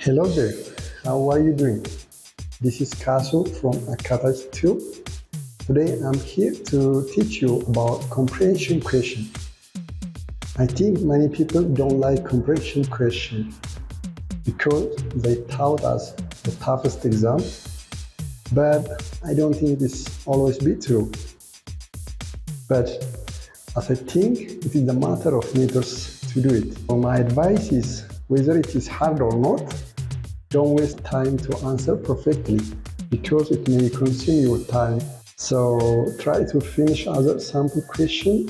Hello there, how are you doing? This is Kasu from Akatach Tube. Today I'm here to teach you about comprehension question. I think many people don't like comprehension question because they taught us the toughest exam, but I don't think this always be true. But as I think it is a matter of methods to do it. So my advice is whether it is hard or not, don't waste time to answer perfectly because it may consume your time. So try to finish other sample question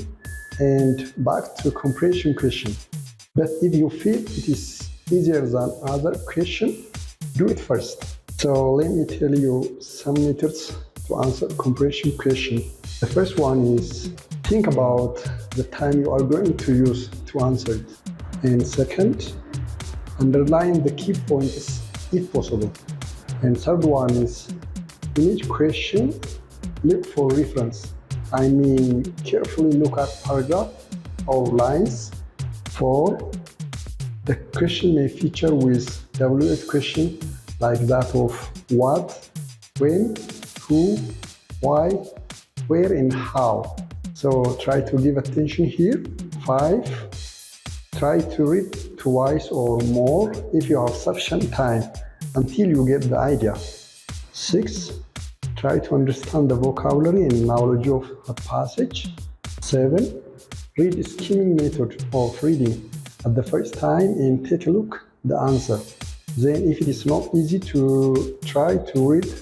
and back to comprehension question. But if you feel it is easier than other question, do it first. So let me tell you some methods to answer comprehension question. The first one is think about the time you are going to use to answer it. And second, underline the key points if possible. And third one is, in each question, look for reference. I mean, carefully look at paragraph or lines. For the question may feature with WH question like that of what, when, who, why, where, and how. So try to give attention here. 5. Try to read twice or more if you have sufficient time until you get the idea. 6. Try to understand the vocabulary and knowledge of a passage. 7. Read skimming method of reading at the first time and take a look at the answer. Then if it is not easy, to try to read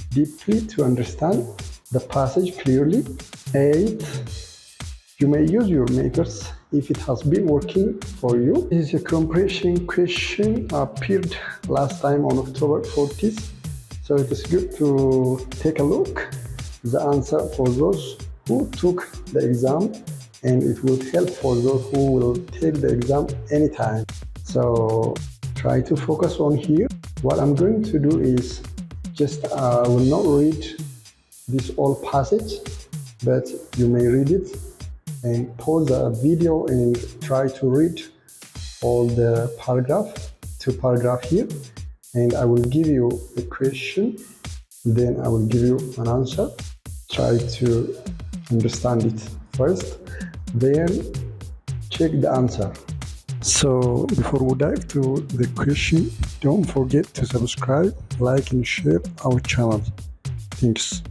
deeply to understand the passage clearly. 8. You may use your methods if it has been working for you. This is a comprehension question appeared last time on October 40th. So it is good to take a look the answer for those who took the exam, and it will help for those who will take the exam anytime. So try to focus on here. What I'm going to do is just will not read this whole passage, but you may read it and pause the video and try to read all the two paragraph here, and I will give you a question, then I will give you an answer. Try to understand it first, then check the answer. So before we dive to the question, don't forget to subscribe, like, and share our channel. Thanks.